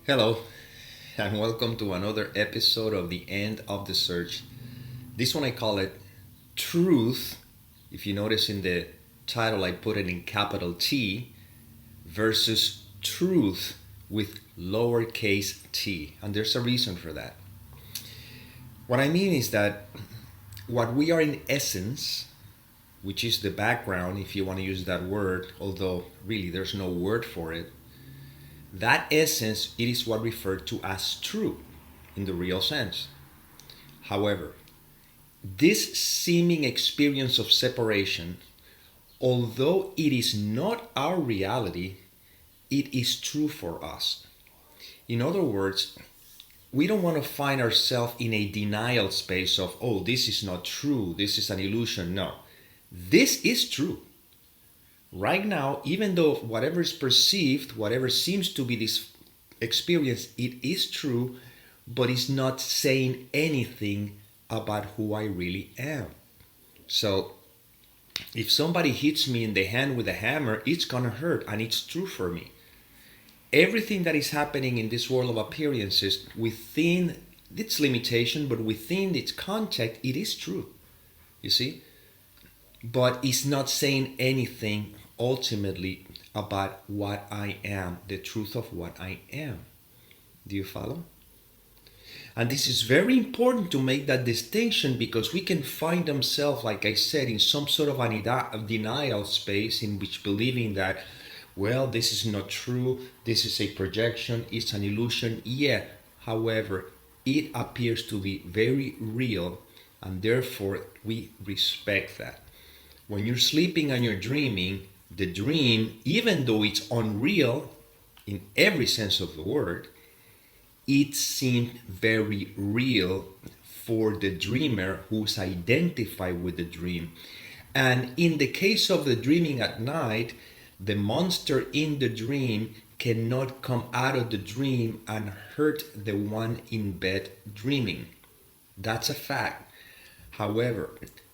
Hello, and welcome to another episode of The End of the Search. This one I call it Truth. If you notice in the title, I put it in capital T versus Truth with lowercase t. And there's a reason for that. What I mean is that what we are in essence, which is the background, if you want to use that word, although really there's no word for it, that essence, it is what referred to as true in the real sense. However, this seeming experience of separation, although it is not our reality, it is true for us. In other words, we don't want to find ourselves in a denial space of, oh, this is not true, this is an illusion. No, this is true. Right now, even though whatever is perceived, whatever seems to be this experience, it is true, but it's not saying anything about who I really am. So, if somebody hits me in the hand with a hammer, it's gonna hurt, and it's true for me. Everything that is happening in this world of appearances, within its limitation, but within its context, it is true. You see? But it's not saying anything ultimately about what I am, the truth of what I am. Do you follow? And this is very important to make that distinction because we can find ourselves, like I said, in some sort of a denial space in which believing that, well, this is not true, this is a projection, it's an illusion. Yeah, however, it appears to be very real, and therefore we respect that. When you're sleeping and you're dreaming, the dream, even though it's unreal in every sense of the word, it seemed very real for the dreamer who's identified with the dream. And in the case of the dreaming at night, the monster in the dream cannot come out of the dream and hurt the one in bed dreaming. That's a fact. However,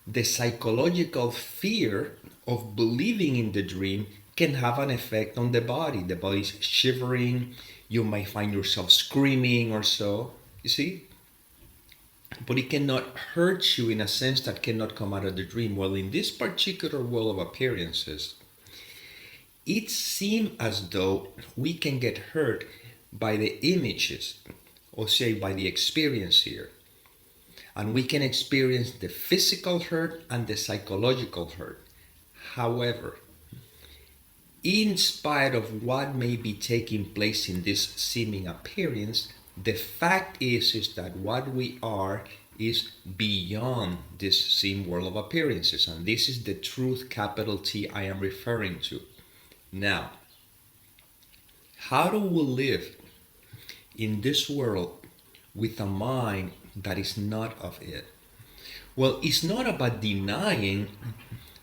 the psychological fear of believing in the dream can have an effect on the body. The body's shivering, you might find yourself screaming or so, you see? But it cannot hurt you in a sense that cannot come out of the dream. Well, in this particular world of appearances, it seems as though we can get hurt by the images, or say by the experience here. And we can experience the physical hurt and the psychological hurt. However, in spite of what may be taking place in this seeming appearance, the fact is that what we are is beyond this seen world of appearances. And this is the truth, capital T, I am referring to. Now, how do we live in this world with a mind that is not of it? Well, it's not about denying,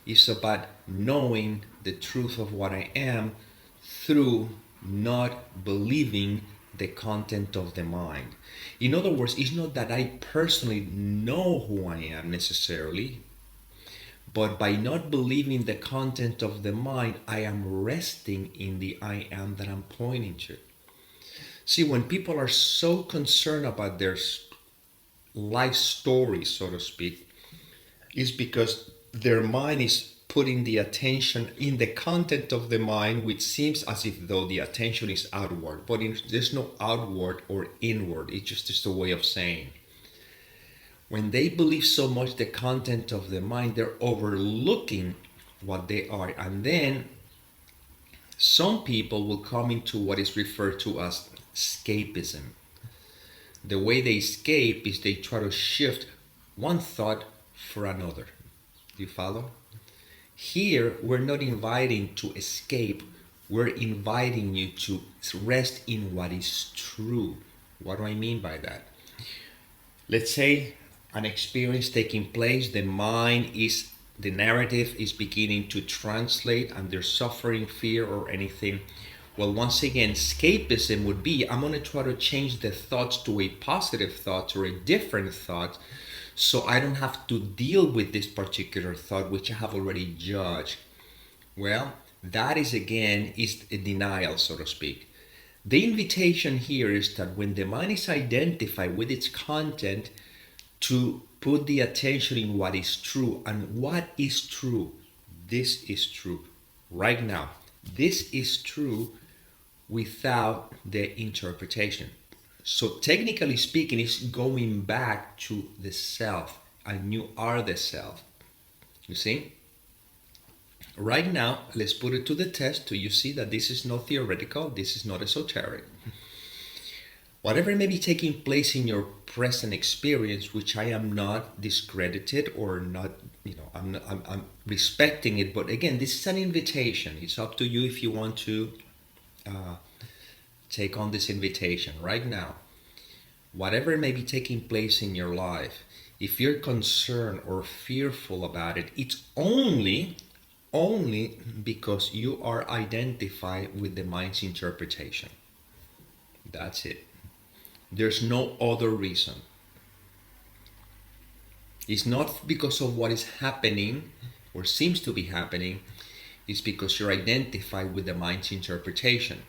it's about knowing the truth of what I am through not believing the content of the mind. In other words, it's not that I personally know who I am necessarily, but by not believing the content of the mind, I am resting in the I am that I'm pointing to. See, when people are so concerned about their life story, so to speak, is because their mind is putting the attention in the content of the mind, which seems as if though the attention is outward, but there's no outward or inward. It's just a way of saying. When they believe so much the content of the mind, they're overlooking what they are. And then some people will come into what is referred to as escapism. The way they escape is they try to shift one thought for another. Do you follow? Here, we're not inviting to escape. We're inviting you to rest in what is true. What do I mean by that? Let's say an experience taking place, the narrative is beginning to translate and they're suffering fear or anything. Well, once again, escapism would be, I'm going to try to change the thoughts to a positive thought or a different thought so I don't have to deal with this particular thought which I have already judged. Well, that is again is a denial, so to speak. The invitation here is that when the mind is identified with its content, to put the attention in what is true. And what is true? This is true right now. This is true without the interpretation. So technically speaking, it's going back to the self, and you are the self. You see? Right now, let's put it to the test to you see that this is not theoretical, this is not esoteric. Whatever may be taking place in your present experience, which I am not discredited or not, I'm respecting it. But again, this is an invitation. It's up to you if you want to take on this invitation right now. Whatever may be taking place in your life, if you're concerned or fearful about it, it's only because you are identified with the mind's interpretation. That's it. There's no other reason. It's not because of what is happening or seems to be happening. It's because you're identified with the mind's interpretation.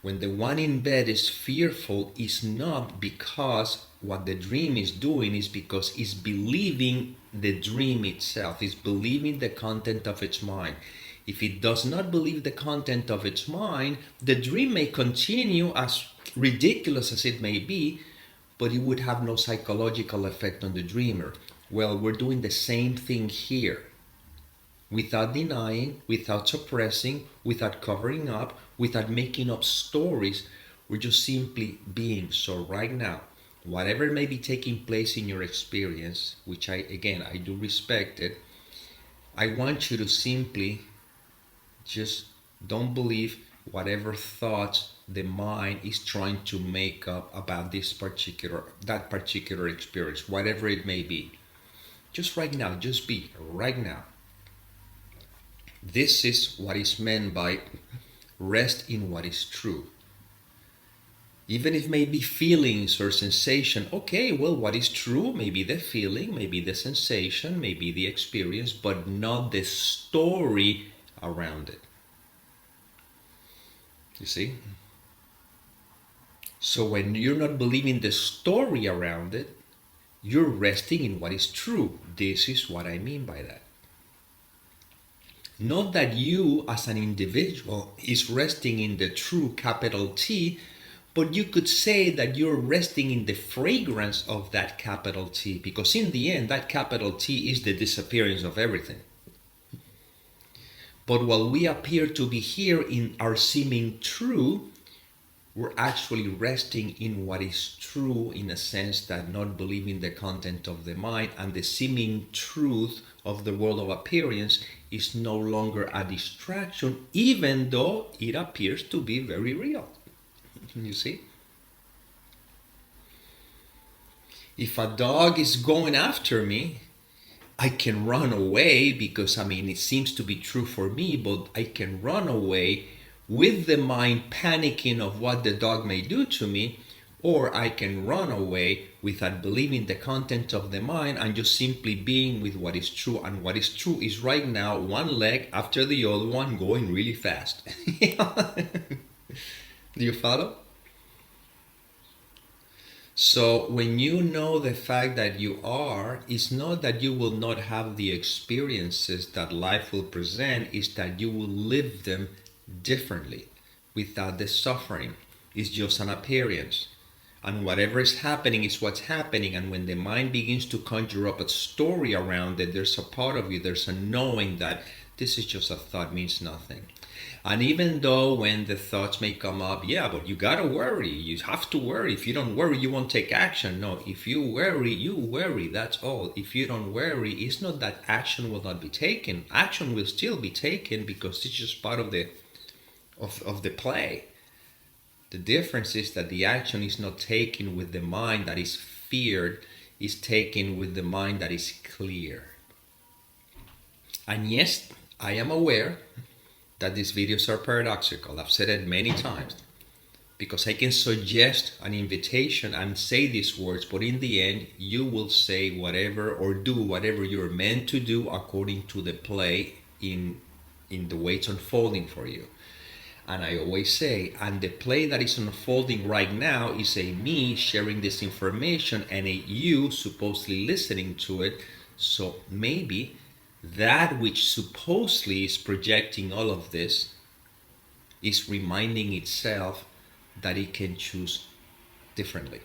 When the one in bed is fearful, it's not because what the dream is doing, is because it's believing the dream itself. It's believing the content of its mind. If it does not believe the content of its mind, the dream may continue, as ridiculous as it may be, but it would have no psychological effect on the dreamer. Well, we're doing the same thing here. Without denying, without suppressing, without covering up, without making up stories, we're just simply being. So right now, whatever may be taking place in your experience, which I do respect it, I want you to simply just don't believe whatever thoughts the mind is trying to make up about that particular experience, whatever it may be. Just right now, just be right now. This is what is meant by rest in what is true. Even if maybe feelings or sensation, okay, well, what is true? Maybe the feeling, maybe the sensation, maybe the experience, but not the story around it. You see? So when you're not believing the story around it, you're resting in what is true. This is what I mean by that. Not that you as an individual is resting in the true capital T, but you could say that you're resting in the fragrance of that capital T, because in the end, that capital T is the disappearance of everything. But while we appear to be here in our seeming true, we're actually resting in what is true, in a sense that not believing the content of the mind, and the seeming truth of the world of appearance is no longer a distraction, even though it appears to be very real. You see? If a dog is going after me, I can run away because, it seems to be true for me, but I can run away with the mind panicking of what the dog may do to me, or I can run away without believing the content of the mind and just simply being with what is true. And what is true is right now one leg after the other one going really fast. Do you follow? So when you know the fact that you are, it's not that you will not have the experiences that life will present, it's that you will live them differently without the suffering. It's just an appearance. And whatever is happening is what's happening. And when the mind begins to conjure up a story around it, there's a part of you, there's a knowing that this is just a thought, means nothing. And even though when the thoughts may come up, yeah, but you gotta worry, you have to worry. If you don't worry, you won't take action. No, if you worry, that's all. If you don't worry, it's not that action will not be taken. Action will still be taken because it's just part of the play. The difference is that the action is not taken with the mind that is feared, is taken with the mind that is clear. And yes, I am aware that these videos are paradoxical. I've said it many times, because I can suggest an invitation and say these words, but in the end, you will say whatever or do whatever you're meant to do according to the play in the way it's unfolding for you. And I always say, and the play that is unfolding right now is a me sharing this information and a you supposedly listening to it. So maybe that which supposedly is projecting all of this is reminding itself that it can choose differently.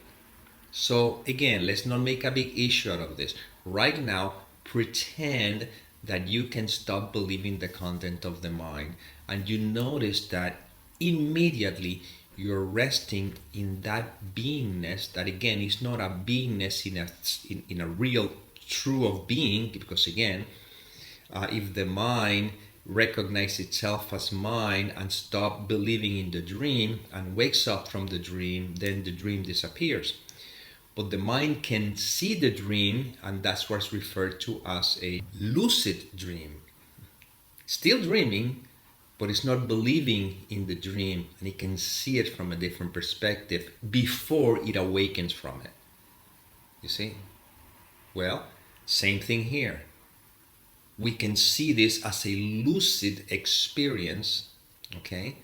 So again, let's not make a big issue out of this. Right now, pretend that you can stop believing the content of the mind, and you notice that immediately you're resting in that beingness that again is not a beingness in a real true of being, because again, if the mind recognizes itself as mind and stop believing in the dream and wakes up from the dream, then the dream disappears. But the mind can see the dream, and that's what's referred to as a lucid dream. Still dreaming, but it's not believing in the dream, and it can see it from a different perspective before it awakens from it. You see? Well, same thing here. We can see this as a lucid experience, okay?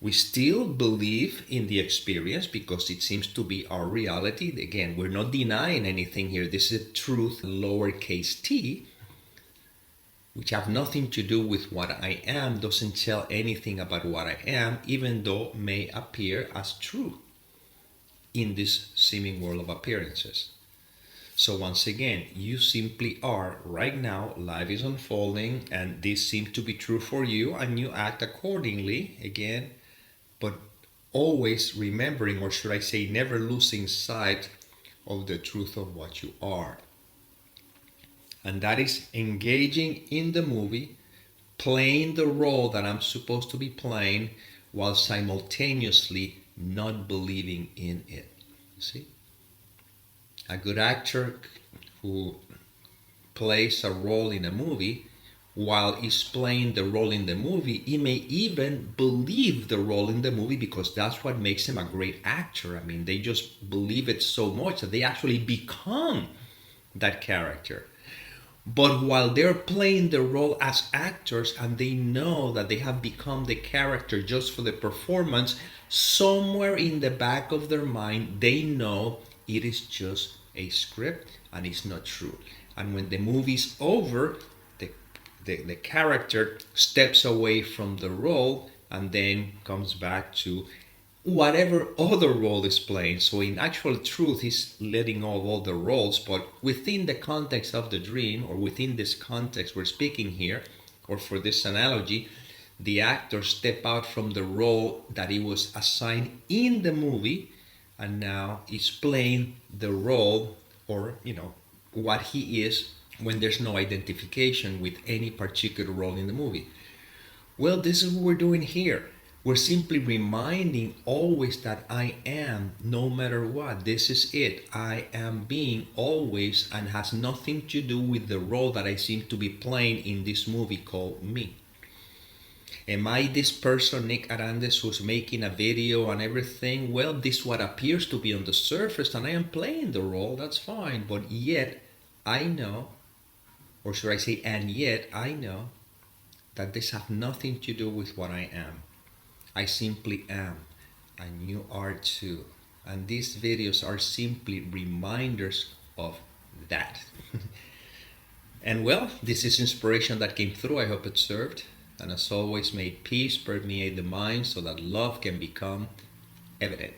We still believe in the experience because it seems to be our reality. Again, we're not denying anything here. This is truth, lowercase t, which have nothing to do with what I am, doesn't tell anything about what I am, even though it may appear as true in this seeming world of appearances. So once again, you simply are right now, life is unfolding, and this seems to be true for you, and you act accordingly, again, but always remembering, or should I say, never losing sight of the truth of what you are. And that is engaging in the movie, playing the role that I'm supposed to be playing, while simultaneously not believing in it. See? A good actor who plays a role in a movie, while he's playing the role in the movie, he may even believe the role in the movie because that's what makes him a great actor. I mean, they just believe it so much that they actually become that character. But while they're playing the role as actors and they know that they have become the character just for the performance, somewhere in the back of their mind, they know it is just a script and it's not true. And when the movie's over, the character steps away from the role and then comes back to whatever other role is playing. So in actual truth, he's letting all the roles, but within the context of the dream, or within this context we're speaking here, or for this analogy, the actor step out from the role that he was assigned in the movie, and now he's playing the role, or what he is, when there's no identification with any particular role in the movie. Well, this is what we're doing here. We're simply reminding always that I am, no matter what. This is it. I am being always, and has nothing to do with the role that I seem to be playing in this movie called me. Am I this person, Nick Arandes, who's making a video and everything? Well, this is what appears to be on the surface, and I am playing the role, that's fine. But yet, I know, or should I say, and yet I know that this has nothing to do with what I am. I simply am, and you are too. And these videos are simply reminders of that. And well, this is inspiration that came through. I hope it served. And as always, may peace permeate the mind so that love can become evident.